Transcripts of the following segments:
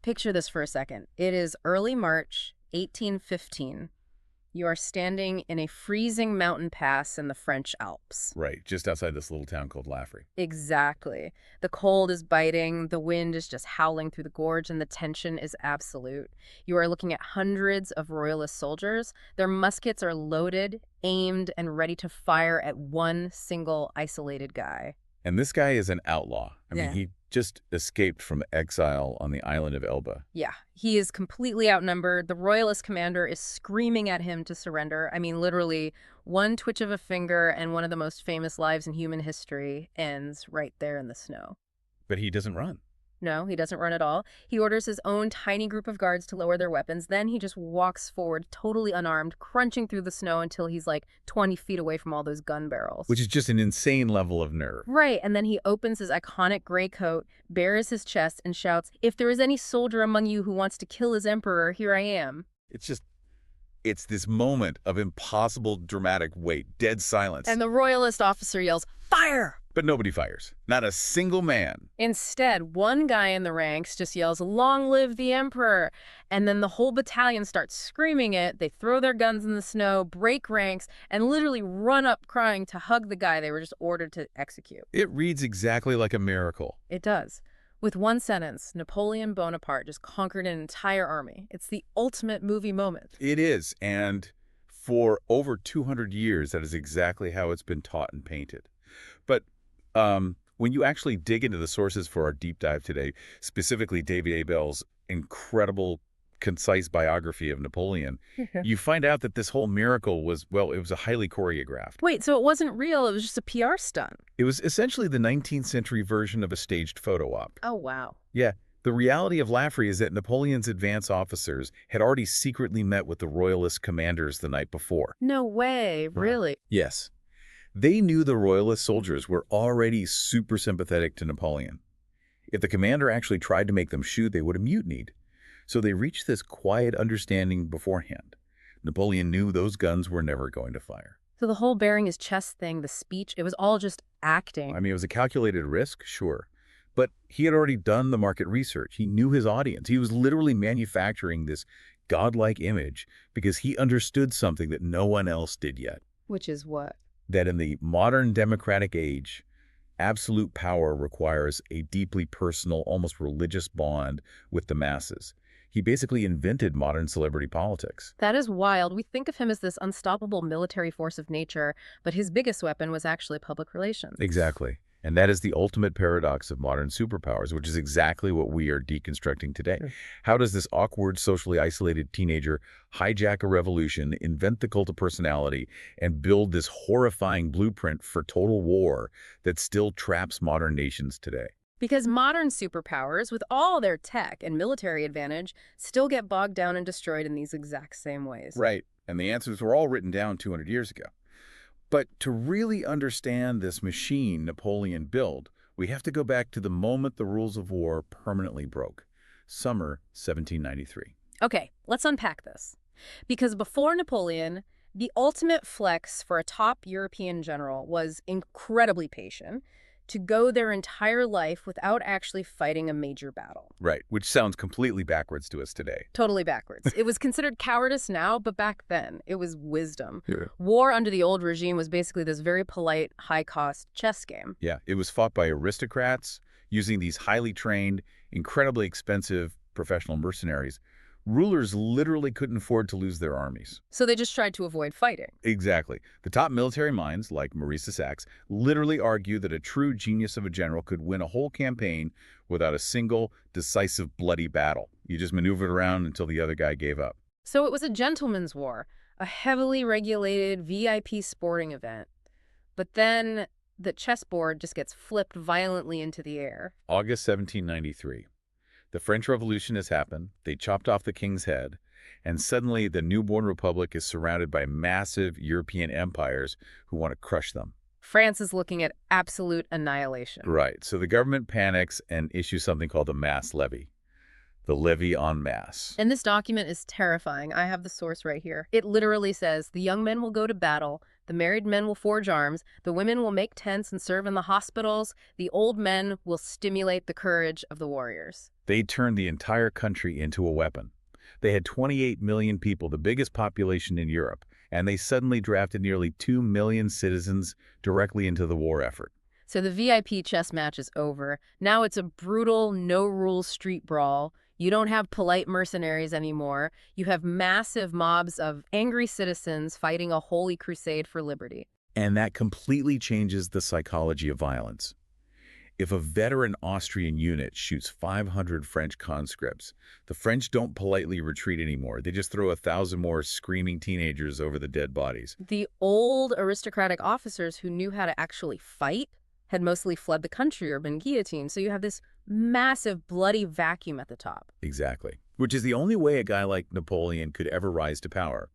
Picture this for a second. It is early March, 1815. You are standing in a freezing mountain pass in the French Alps. Right, just outside this little town called Laffrey. Exactly. The cold is biting, the wind is just howling through the gorge, and the tension is absolute. You are looking at hundreds of royalist soldiers. Their muskets are loaded, aimed, and ready to fire at one single isolated guy. And this guy is an outlaw. I mean, Yeah. he just escaped from exile on the island of Elba. Yeah, he is completely outnumbered. The royalist commander is screaming at him to surrender. I mean, literally, one twitch of a finger and one of the most famous lives in human history ends right there in the snow. But he doesn't run. No, he doesn't run at all. He orders his own tiny group of guards to lower their weapons. Then he just walks forward, totally unarmed, crunching through the snow until he's like 20 feet away from all those gun barrels. Which is just an insane level of nerve. Right, and then he opens his iconic gray coat, bares his chest, and shouts, "If there is any soldier among you who wants to kill his emperor, here I am." It's this moment of impossible dramatic wait, dead silence. And the royalist officer yells, "Fire!" But nobody fires. Not a single man. Instead, one guy in the ranks just yells, "Long live the emperor!" And then the whole battalion starts screaming it. They throw their guns in the snow, break ranks, and literally run up crying to hug the guy they were just ordered to execute. It reads exactly like a miracle. It does. With one sentence, Napoleon Bonaparte just conquered an entire army. It's the ultimate movie moment. It is, and for over 200 years, that is exactly how it's been taught and painted. But when you actually dig into the sources for our deep dive today, specifically David A. Bell's incredible, concise biography of Napoleon, you find out that this whole miracle was, well, it was a highly choreographed. Wait, so it wasn't real, it was just a PR stunt? It was essentially the 19th century version of a staged photo op. Oh, wow. Yeah, the reality of Laffrey is that Napoleon's advance officers had already secretly met with the royalist commanders the night before. No way, really? Yes. They knew the royalist soldiers were already super sympathetic to Napoleon. If the commander actually tried to make them shoot, they would have mutinied. So they reached this quiet understanding beforehand. Napoleon knew those guns were never going to fire. So the whole bearing his chest thing, the speech, it was all just acting. I mean, it was a calculated risk, sure. But he had already done the market research. He knew his audience. He was literally manufacturing this godlike image because he understood something that no one else did yet. Which is what? That in the modern democratic age, absolute power requires a deeply personal, almost religious bond with the masses. He basically invented modern celebrity politics. That is wild. We think of him as this unstoppable military force of nature, but his biggest weapon was actually public relations. Exactly. And that is the ultimate paradox of modern superpowers, which is exactly what we are deconstructing today. How does this awkward, socially isolated teenager hijack a revolution, invent the cult of personality, and build this horrifying blueprint for total war that still traps modern nations today? Because modern superpowers, with all their tech and military advantage, still get bogged down and destroyed in these exact same ways. Right. And the answers were all written down 200 years ago. But to really understand this machine Napoleon built, we have to go back to the moment the rules of war permanently broke. Summer 1793. Okay, let's unpack this. Because before Napoleon, the ultimate flex for a top European general was incredibly patient, to go their entire life without actually fighting a major battle. Right, which sounds completely backwards to us today. Totally backwards. It was considered cowardice now, but back then, it was wisdom. Yeah. War under the old regime was basically this very polite, high-cost chess game. Yeah, it was fought by aristocrats using these highly trained, incredibly expensive professional mercenaries. Rulers literally couldn't afford to lose their armies. So they just tried to avoid fighting. Exactly. The top military minds, like Maurice de Saxe, literally argue that a true genius of a general could win a whole campaign without a single, decisive, bloody battle. You just maneuvered around until the other guy gave up. So it was a gentleman's war, a heavily regulated VIP sporting event. But then the chessboard just gets flipped violently into the air. August 1793. The French Revolution has happened, they chopped off the king's head, and suddenly the newborn republic is surrounded by massive European empires who want to crush them. France is looking at absolute annihilation. Right, so the government panics and issues something called the mass levy. The levy en masse. And this document is terrifying. I have the source right here. It literally says, the young men will go to battle, the married men will forge arms, the women will make tents and serve in the hospitals, the old men will stimulate the courage of the warriors. They turned the entire country into a weapon. They had 28 million people, the biggest population in Europe, and they suddenly drafted nearly 2 million citizens directly into the war effort. So the VIP chess match is over. Now it's a brutal, no-rules street brawl. You don't have polite mercenaries anymore. You have massive mobs of angry citizens fighting a holy crusade for liberty. And that completely changes the psychology of violence. If a veteran Austrian unit shoots 500 French conscripts, the French don't politely retreat anymore. They just throw 1,000 more screaming teenagers over the dead bodies. The old aristocratic officers who knew how to actually fight had mostly fled the country or been guillotined. So you have this massive bloody vacuum at the top. Exactly. Which is the only way a guy like Napoleon could ever rise to power,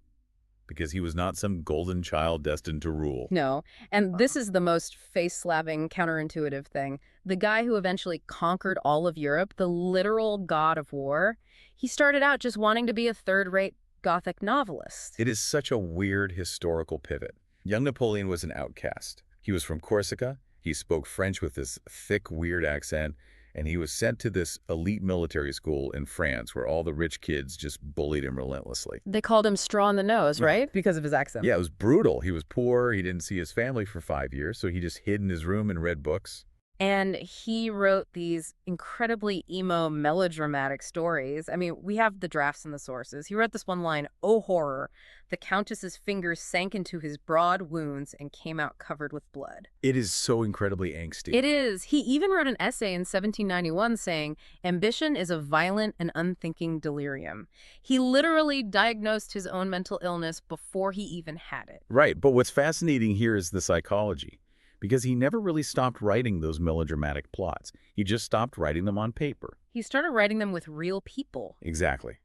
because he was not some golden child destined to rule. No, and this is the most face-slapping, counterintuitive thing. The guy who eventually conquered all of Europe, the literal god of war, he started out just wanting to be a third-rate Gothic novelist. It is such a weird historical pivot. Young Napoleon was an outcast. He was from Corsica. He spoke French with this thick, weird accent, and he was sent to this elite military school in France where all the rich kids just bullied him relentlessly. They called him straw in the nose, right? Because of his accent. Yeah, it was brutal. He was poor. He didn't see his family for 5 years, so he just hid in his room and read books. And he wrote these incredibly emo, melodramatic stories. I mean, we have the drafts and the sources. He wrote this one line, "Oh, horror. The Countess's fingers sank into his broad wounds and came out covered with blood." It is so incredibly angsty. It is. He even wrote an essay in 1791 saying, "Ambition is a violent and unthinking delirium." He literally diagnosed his own mental illness before he even had it. Right, but what's fascinating here is the psychology, because he never really stopped writing those melodramatic plots. He just stopped writing them on paper. He started writing them with real people. Exactly.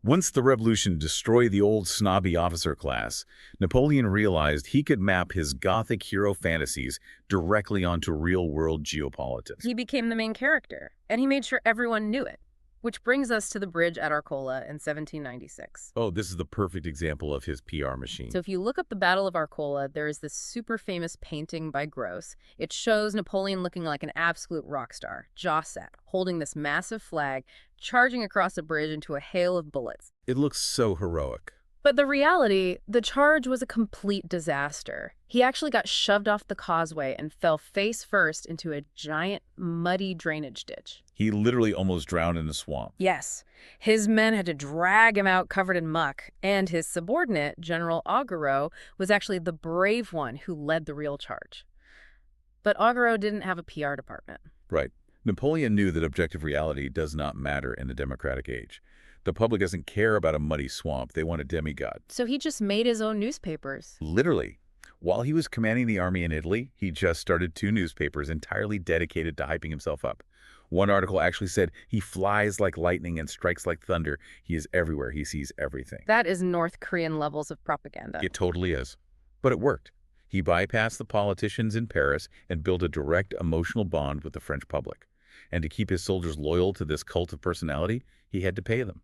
Once the revolution destroyed the old snobby officer class, Napoleon realized he could map his Gothic hero fantasies directly onto real-world geopolitics. He became the main character, and he made sure everyone knew it. Which brings us to the bridge at Arcola in 1796. Oh, this is the perfect example of his PR machine. So if you look up the Battle of Arcola, there is this super famous painting by Gross. It shows Napoleon looking like an absolute rock star, jaw set, holding this massive flag, charging across a bridge into a hail of bullets. It looks so heroic. But the reality, the charge was a complete disaster. He actually got shoved off the causeway and fell face first into a giant, muddy drainage ditch. He literally almost drowned in the swamp. Yes. His men had to drag him out covered in muck, and his subordinate, General Augereau, was actually the brave one who led the real charge. But Augereau didn't have a PR department. Right. Napoleon knew that objective reality does not matter in the democratic age. The public doesn't care about a muddy swamp. They want a demigod. So he just made his own newspapers. Literally. While he was commanding the army in Italy, he just started 2 newspapers entirely dedicated to hyping himself up. One article actually said, "He flies like lightning and strikes like thunder. He is everywhere. He sees everything." That is North Korean levels of propaganda. It totally is. But it worked. He bypassed the politicians in Paris and built a direct emotional bond with the French public. And to keep his soldiers loyal to this cult of personality, he had to pay them.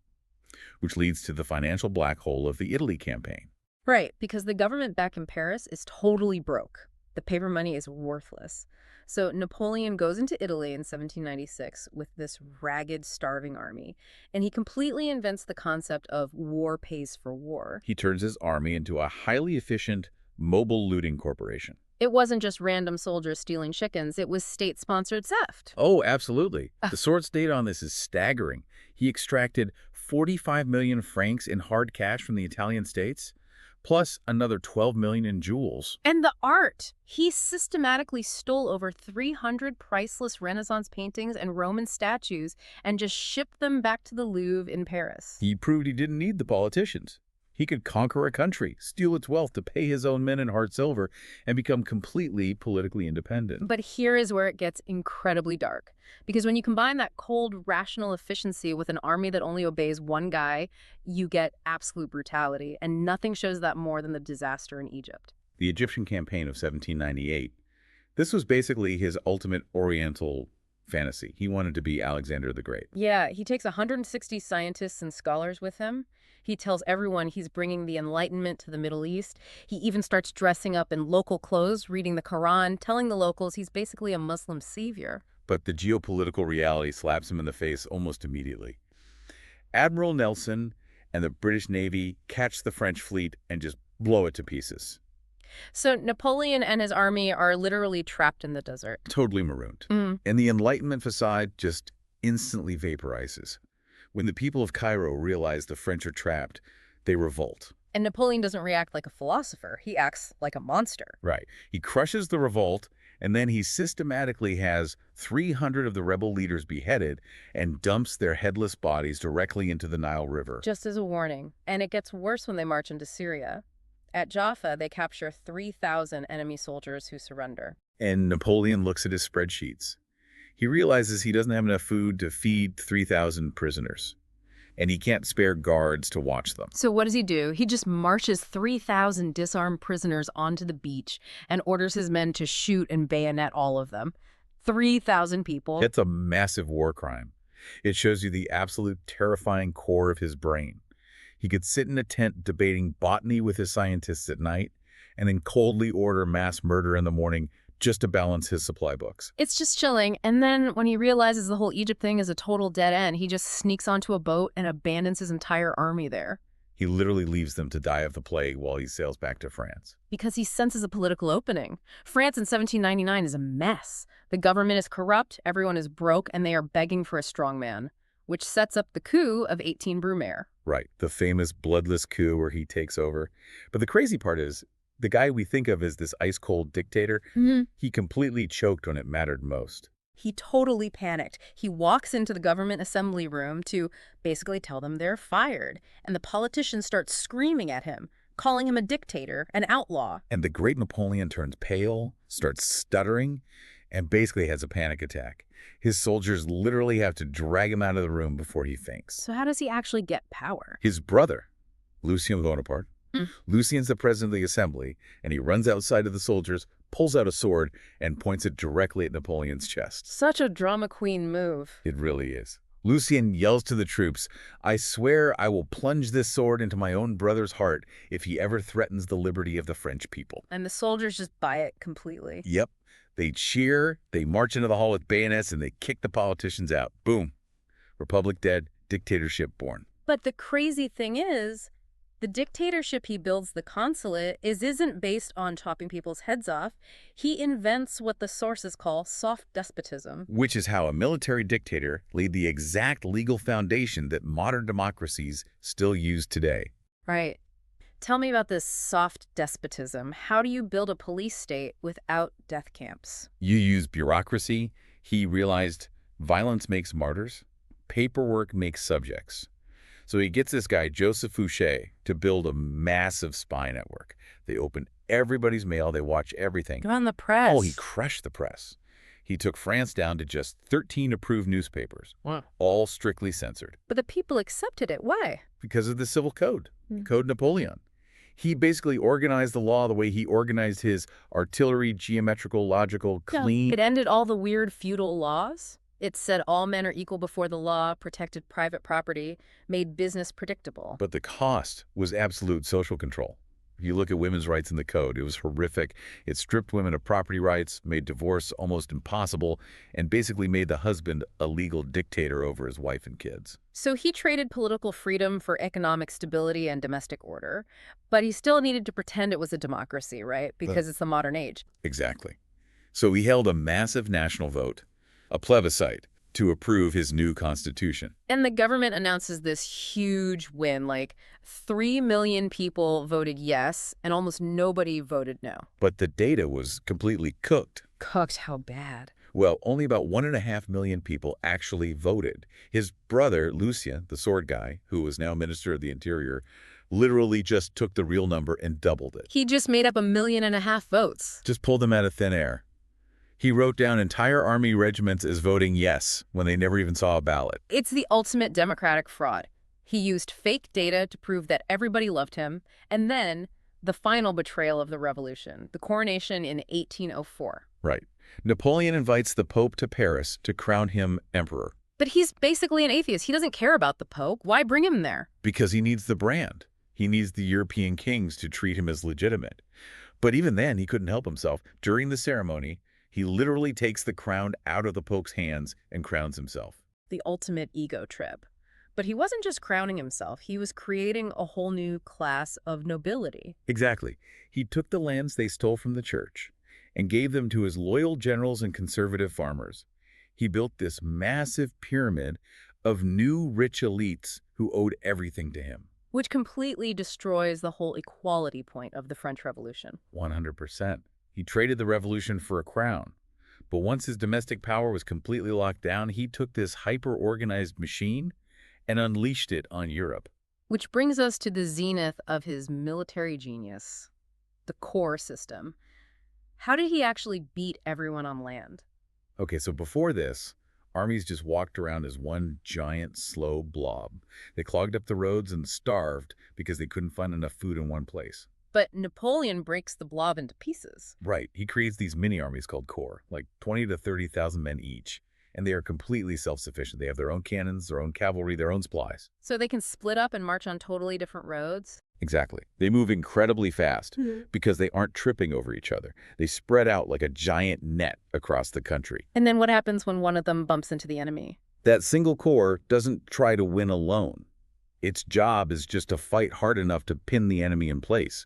Which leads to the financial black hole of the Italy campaign. Right, because the government back in Paris is totally broke. The paper money is worthless. So Napoleon goes into Italy in 1796 with this ragged, starving army, and he completely invents the concept of war pays for war. He turns his army into a highly efficient, mobile looting corporation. It wasn't just random soldiers stealing chickens, it was state-sponsored theft. Oh, absolutely. The source data on this is staggering. He extracted 45 million francs in hard cash from the Italian states, plus another 12 million in jewels. And the art! He systematically stole over 300 priceless Renaissance paintings and Roman statues and just shipped them back to the Louvre in Paris. He proved he didn't need the politicians. He could conquer a country, steal its wealth to pay his own men in hard silver, and become completely politically independent. But here is where it gets incredibly dark. Because when you combine that cold, rational efficiency with an army that only obeys one guy, you get absolute brutality. And nothing shows that more than the disaster in Egypt. The Egyptian campaign of 1798. This was basically his ultimate Oriental fantasy. He wanted to be Alexander the Great. Yeah, he takes 160 scientists and scholars with him. He tells everyone he's bringing the Enlightenment to the Middle East. He even starts dressing up in local clothes, reading the Quran, telling the locals he's basically a Muslim savior. but the geopolitical reality slaps him in the face almost immediately. Admiral Nelson and the British Navy catch the French fleet and just blow it to pieces. So Napoleon and his army are literally trapped in the desert. Totally marooned. Mm. And the Enlightenment facade just instantly vaporizes. When the people of Cairo realize the French are trapped, they revolt. And Napoleon doesn't react like a philosopher. He acts like a monster. Right. He crushes the revolt, and then he systematically has 300 of the rebel leaders beheaded and dumps their headless bodies directly into the Nile River. Just as a warning. And it gets worse when they march into Syria. At Jaffa, they capture 3,000 enemy soldiers who surrender. And Napoleon looks at his spreadsheets. He realizes he doesn't have enough food to feed 3,000 prisoners, and he can't spare guards to watch them. So what does he do? He just marches 3,000 disarmed prisoners onto the beach and orders his men to shoot and bayonet all of them. 3,000 people. It's a massive war crime. It shows you the absolute terrifying core of his brain. He could sit in a tent debating botany with his scientists at night and then coldly order mass murder in the morning just to balance his supply books. It's just chilling. And then when he realizes the whole Egypt thing is a total dead end, he just sneaks onto a boat and abandons his entire army there. He literally leaves them to die of the plague while he sails back to France. Because he senses a political opening. France in 1799 is a mess. The government is corrupt, everyone is broke, and they are begging for a strong man, which sets up the coup of 18 Brumaire. Right, the famous bloodless coup where he takes over. But the crazy part is, the guy we think of as this ice-cold dictator, he completely choked when it mattered most. He totally panicked. He walks into the government assembly room to basically tell them they're fired. And the politicians start screaming at him, calling him a dictator, an outlaw. And the great Napoleon turns pale, starts stuttering, and basically has a panic attack. His soldiers literally have to drag him out of the room before he faints. So how does he actually get power? His brother, Lucien Bonaparte, Lucien's the president of the assembly, and he runs outside of the soldiers, pulls out a sword, and points it directly at Napoleon's chest. Such a drama queen move. It really is. Lucien yells to the troops, "I swear I will plunge this sword into my own brother's heart if he ever threatens the liberty of the French people." And the soldiers just buy it completely. Yep. They cheer, they march into the hall with bayonets, and they kick the politicians out. Boom. Republic dead, dictatorship born. But the crazy thing is, the dictatorship he builds, the consulate, isn't based on chopping people's heads off. He invents what the sources call soft despotism. Which is how a military dictator laid the exact legal foundation that modern democracies still use today. Right. Tell me about this soft despotism. How do you build a police state without death camps? You use bureaucracy. He realized violence makes martyrs. Paperwork makes subjects. So he gets this guy, Joseph Fouché, to build a massive spy network. They open everybody's mail. They watch everything. Go on the press. Oh, he crushed the press. He took France down to just 13 approved newspapers, Wow. all strictly censored. But the people accepted it. Why? Because of the Civil Code, Code Napoleon. He basically organized the law the way he organized his artillery, geometrical, logical, clean. It ended all the weird feudal laws. It said all men are equal before the law, protected private property, made business predictable. But the cost was absolute social control. If you look at women's rights in the code, it was horrific. It stripped women of property rights, made divorce almost impossible, and basically made the husband a legal dictator over his wife and kids. So he traded political freedom for economic stability and domestic order, but he still needed to pretend it was a democracy, right? Because it's the modern age. Exactly. So he held a massive national vote, a plebiscite, to approve his new constitution. And the government announces this huge win, like 3 million people voted yes, and almost nobody voted no. But the data was completely cooked. Cooked, how bad? Well, only about 1.5 million people actually voted. His brother, Lucien, the sword guy, who was now Minister of the Interior, literally just took the real number and doubled it. He just made up 1.5 million votes. Just pulled them out of thin air. He wrote down entire army regiments as voting yes when they never even saw a ballot. It's the ultimate democratic fraud. He used fake data to prove that everybody loved him, and then the final betrayal of the revolution, the coronation in 1804. Right. Napoleon invites the Pope to Paris to crown him emperor. But he's basically an atheist. He doesn't care about the Pope. Why bring him there? Because he needs the brand. He needs the European kings to treat him as legitimate. But even then, he couldn't help himself. During the ceremony, He literally takes the crown out of the Pope's hands and crowns himself. The ultimate ego trip. But he wasn't just crowning himself, he was creating a whole new class of nobility. Exactly. He took the lands they stole from the church and gave them to his loyal generals and conservative farmers. He built this massive pyramid of new rich elites who owed everything to him. Which completely destroys the whole equality point of the French Revolution. 100%. He traded the revolution for a crown. But once his domestic power was completely locked down, he took this hyper-organized machine and unleashed it on Europe. Which brings us to the zenith of his military genius, the core system. How did he actually beat everyone on land? Okay, so before this, armies just walked around as one giant, slow blob. They clogged up the roads and starved because they couldn't find enough food in one place. But Napoleon breaks the blob into pieces. Right, he creates these mini-armies called corps, like 20 to 30,000 men each. And they are completely self-sufficient. They have their own cannons, their own cavalry, their own supplies. So they can split up and march on totally different roads? Exactly. They move incredibly fast because they aren't tripping over each other. They spread out like a giant net across the country. And then what happens when one of them bumps into the enemy? That single corps doesn't try to win alone. Its job is just to fight hard enough to pin the enemy in place,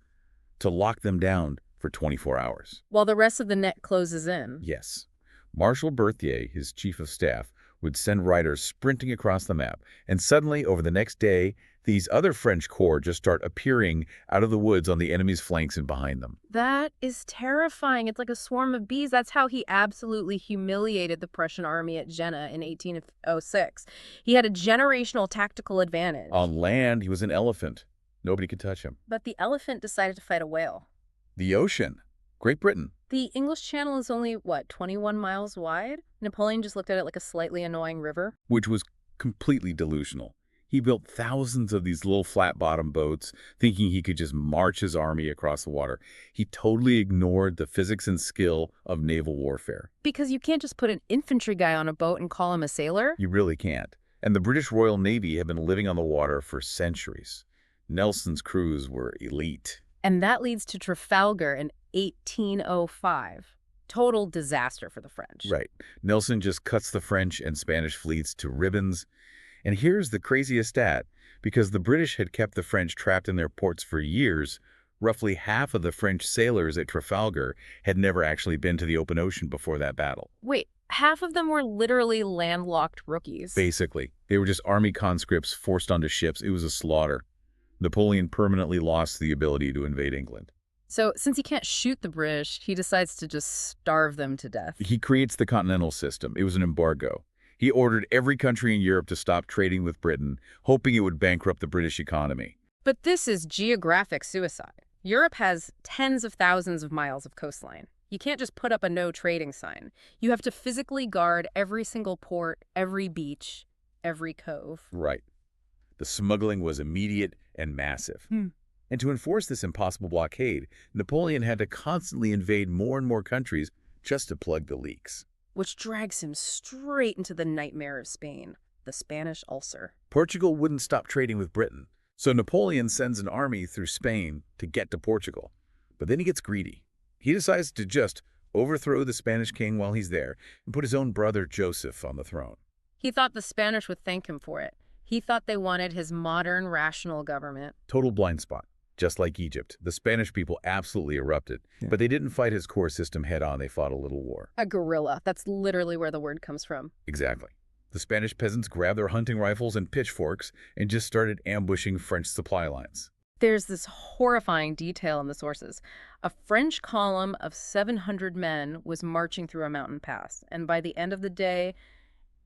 to lock them down for 24 hours. While the rest of the net closes in? Yes. Marshal Berthier, his chief of staff, would send riders sprinting across the map, and suddenly, over the next day, these other French corps just start appearing out of the woods on the enemy's flanks and behind them. That is terrifying. It's like a swarm of bees. That's how he absolutely humiliated the Prussian army at Jena in 1806. He had a generational tactical advantage. On land, he was an elephant. Nobody could touch him. But the elephant decided to fight a whale. The ocean. Great Britain. The English Channel is only, 21 miles wide? Napoleon just looked at it like a slightly annoying river. Which was completely delusional. He built thousands of these little flat-bottom boats, thinking he could just march his army across the water. He totally ignored the physics and skill of naval warfare. Because you can't just put an infantry guy on a boat and call him a sailor. You really can't. And the British Royal Navy had been living on the water for centuries. Nelson's crews were elite. And that leads to Trafalgar in 1805. Total disaster for the French. Right. Nelson just cuts the French and Spanish fleets to ribbons. And here's the craziest stat. Because the British had kept the French trapped in their ports for years, roughly half of the French sailors at Trafalgar had never actually been to the open ocean before that battle. Wait, half of them were literally landlocked rookies. Basically. They were just army conscripts forced onto ships. It was a slaughter. Napoleon permanently lost the ability to invade England. So, since he can't shoot the British, he decides to just starve them to death. He creates the Continental System. It was an embargo. He ordered every country in Europe to stop trading with Britain, hoping it would bankrupt the British economy. But this is geographic suicide. Europe has tens of thousands of miles of coastline. You can't just put up a no trading sign. You have to physically guard every single port, every beach, every cove. Right. The smuggling was immediate and massive. And to enforce this impossible blockade, Napoleon had to constantly invade more and more countries just to plug the leaks. Which drags him straight into the nightmare of Spain, the Spanish ulcer. Portugal wouldn't stop trading with Britain, so Napoleon sends an army through Spain to get to Portugal. But then he gets greedy. He decides to just overthrow the Spanish king while he's there and put his own brother Joseph on the throne. He thought the Spanish would thank him for it. He thought they wanted his modern, rational government. Total blind spot. Just like Egypt, the Spanish people absolutely erupted, but they didn't fight his core system head-on. They fought a little war. A guerrilla. That's literally where the word comes from. Exactly. The Spanish peasants grabbed their hunting rifles and pitchforks and just started ambushing French supply lines. There's this horrifying detail in the sources. A French column of 700 men was marching through a mountain pass, and by the end of the day,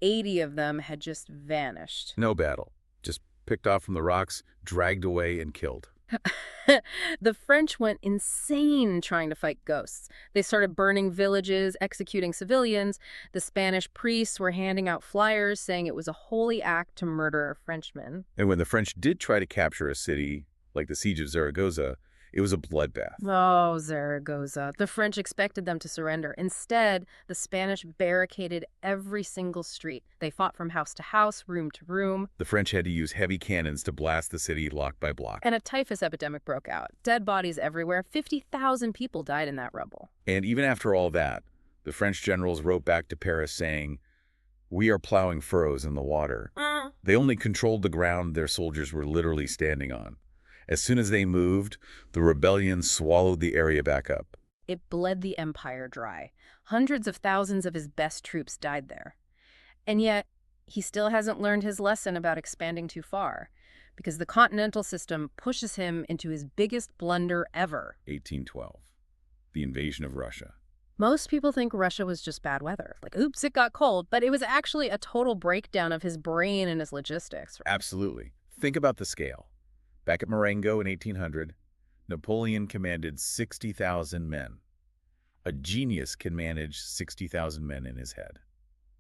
80 of them had just vanished. No battle. Just picked off from the rocks, dragged away, and killed. The French went insane trying to fight ghosts. They started burning villages, executing civilians. The Spanish priests were handing out flyers saying it was a holy act to murder a Frenchman. And when the French did try to capture a city, like the siege of Zaragoza, it was a bloodbath. Oh, Zaragoza. The French expected them to surrender. Instead, the Spanish barricaded every single street. They fought from house to house, room to room. The French had to use heavy cannons to blast the city block by block. And a typhus epidemic broke out. Dead bodies everywhere. 50,000 people died in that rubble. And even after all that, The French generals wrote back to Paris saying, "We are plowing furrows in the water." They only controlled the ground their soldiers were literally standing on. As soon as they moved, the rebellion swallowed the area back up. It bled the empire dry. Hundreds of thousands of his best troops died there. And yet, he still hasn't learned his lesson about expanding too far, because the continental system pushes him into his biggest blunder ever. 1812, the invasion of Russia. Most people think Russia was just bad weather. Like, oops, it got cold. But it was actually a total breakdown of his brain and his logistics. Absolutely. Think about the scale. Back at Marengo in 1800, Napoleon commanded 60,000 men. A genius can manage 60,000 men in his head.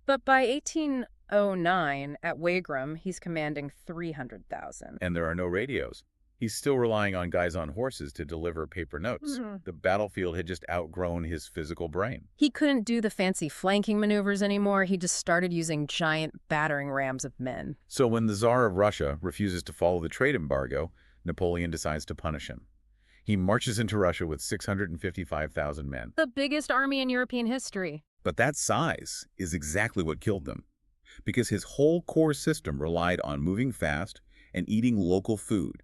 But by 1809, at Wagram, he's commanding 300,000. And there are no radios. He's still relying on guys on horses to deliver paper notes. The battlefield had just outgrown his physical brain. He couldn't do the fancy flanking maneuvers anymore. He just started using giant battering rams of men. So when the Tsar of Russia refuses to follow the trade embargo, Napoleon decides to punish him. He marches into Russia with 655,000 men. The biggest army in European history. But that size is exactly what killed them, because his whole core system relied on moving fast and eating local food.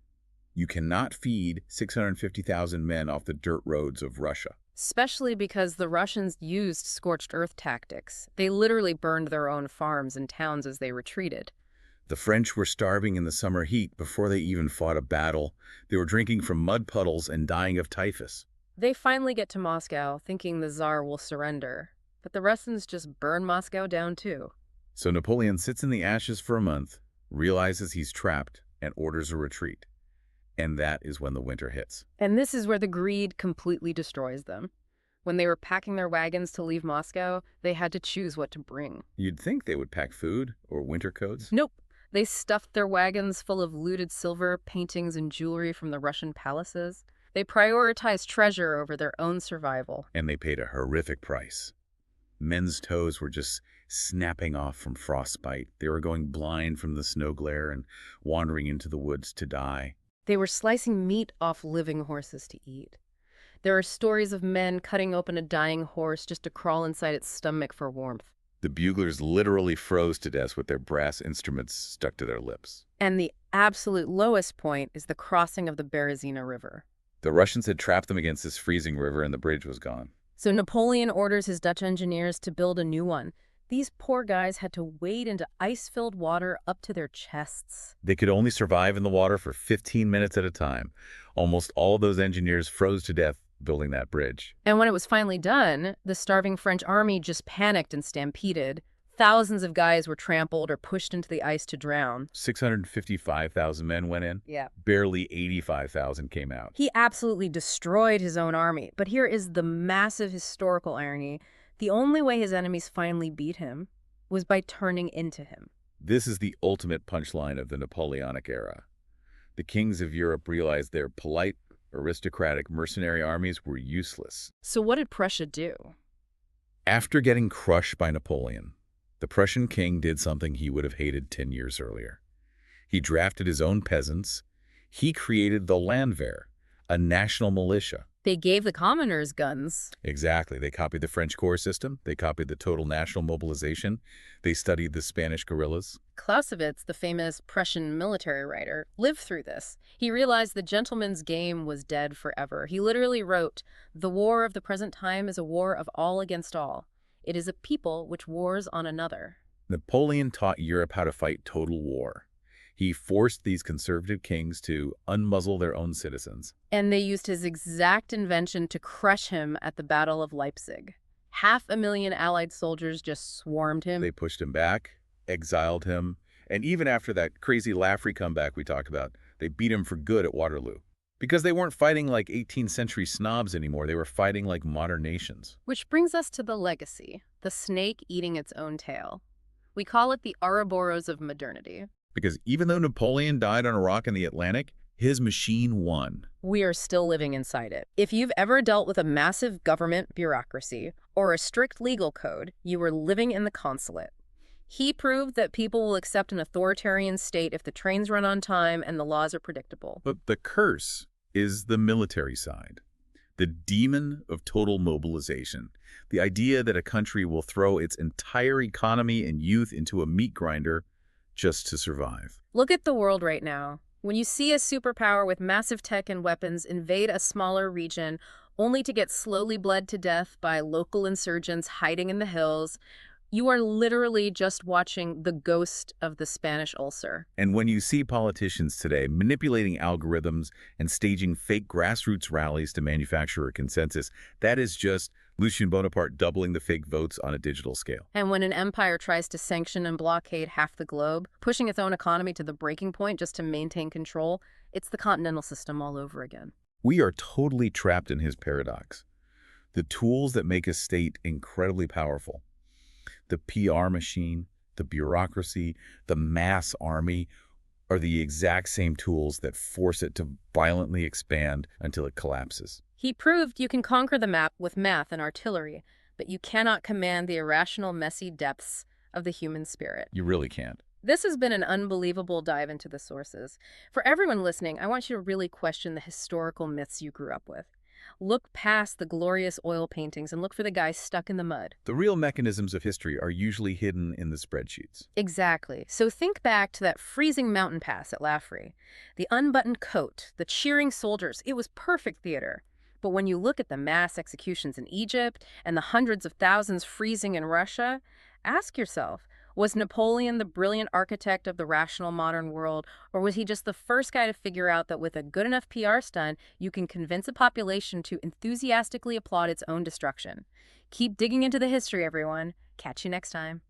You cannot feed 650,000 men off the dirt roads of Russia. Especially because the Russians used scorched earth tactics. They literally burned their own farms and towns as they retreated. The French were starving in the summer heat before they even fought a battle. They were drinking from mud puddles and dying of typhus. They finally get to Moscow, thinking the Tsar will surrender. But the Russians just burn Moscow down too. So Napoleon sits in the ashes for a month, realizes he's trapped, and orders a retreat. And that is when the winter hits. And this is where the greed completely destroys them. When they were packing their wagons to leave Moscow, they had to choose what to bring. You'd think they would pack food or winter coats. Nope. They stuffed their wagons full of looted silver, paintings, and jewelry from the Russian palaces. They prioritized treasure over their own survival. And they paid a horrific price. Men's toes were just snapping off from frostbite. They were going blind from the snow glare and wandering into the woods to die. They were slicing meat off living horses to eat. There are stories of men cutting open a dying horse just to crawl inside its stomach for warmth. The buglers literally froze to death with their brass instruments stuck to their lips. And the absolute lowest point is the crossing of the Berezina River. The Russians had trapped them against this freezing river and the bridge was gone. So Napoleon orders his Dutch engineers to build a new one. These poor guys had to wade into ice-filled water up to their chests. They could only survive in the water for 15 minutes at a time. Almost all of those engineers froze to death building that bridge. And when it was finally done, the starving French army just panicked and stampeded. Thousands of guys were trampled or pushed into the ice to drown. 655,000 men went in. Yeah. Barely 85,000 came out. He absolutely destroyed his own army. But here is the massive historical irony. The only way his enemies finally beat him was by turning into him. This is the ultimate punchline of the Napoleonic era. The kings of Europe realized their polite, aristocratic mercenary armies were useless. So what did Prussia do? After getting crushed by Napoleon, the Prussian king did something he would have hated 10 years earlier. He drafted his own peasants. He created the Landwehr, a national militia. They gave the commoners guns. Exactly. They copied the French corps system. They copied the total national mobilization. They studied the Spanish guerrillas. Clausewitz, the famous Prussian military writer, lived through this. He realized the gentleman's game was dead forever. He literally wrote, "The war of the present time is a war of all against all. It is a people which wars on another." Napoleon taught Europe how to fight total war. He forced these conservative kings to unmuzzle their own citizens. And they used his exact invention to crush him at the Battle of Leipzig. 500,000 Allied soldiers just swarmed him. They pushed him back, exiled him, and even after that crazy Laffrey comeback we talked about, they beat him for good at Waterloo. Because they weren't fighting like 18th century snobs anymore, they were fighting like modern nations. Which brings us to the legacy, the snake eating its own tail. We call it the Ouroboros of modernity. Because even though Napoleon died on a rock in the Atlantic, his machine won. We are still living inside it. If you've ever dealt with a massive government bureaucracy or a strict legal code, you were living in the consulate. He proved that people will accept an authoritarian state if the trains run on time and the laws are predictable. But the curse is the military side. The demon of total mobilization. The idea that a country will throw its entire economy and youth into a meat grinder just to survive. Look at the world right now. When you see a superpower with massive tech and weapons invade a smaller region only to get slowly bled to death by local insurgents hiding in the hills, you are literally just watching the ghost of the Spanish ulcer. And when you see politicians today manipulating algorithms and staging fake grassroots rallies to manufacture a consensus, that is just Lucien Bonaparte doubling the fake votes on a digital scale. And when an empire tries to sanction and blockade half the globe, pushing its own economy to the breaking point just to maintain control, it's the continental system all over again. We are totally trapped in his paradox. The tools that make a state incredibly powerful, the PR machine, the bureaucracy, the mass army, are the exact same tools that force it to violently expand until it collapses. He proved you can conquer the map with math and artillery, but you cannot command the irrational, messy depths of the human spirit. You really can't. This has been an unbelievable dive into the sources. For everyone listening, I want you to really question the historical myths you grew up with. Look past the glorious oil paintings and look for the guy stuck in the mud. The real mechanisms of history are usually hidden in the spreadsheets. Exactly. So think back to that freezing mountain pass at Lafri. The unbuttoned coat, the cheering soldiers, it was perfect theater. But when you look at the mass executions in Egypt and the hundreds of thousands freezing in Russia, ask yourself, was Napoleon the brilliant architect of the rational modern world, or was he just the first guy to figure out that with a good enough PR stunt, you can convince a population to enthusiastically applaud its own destruction? Keep digging into the history, everyone. Catch you next time.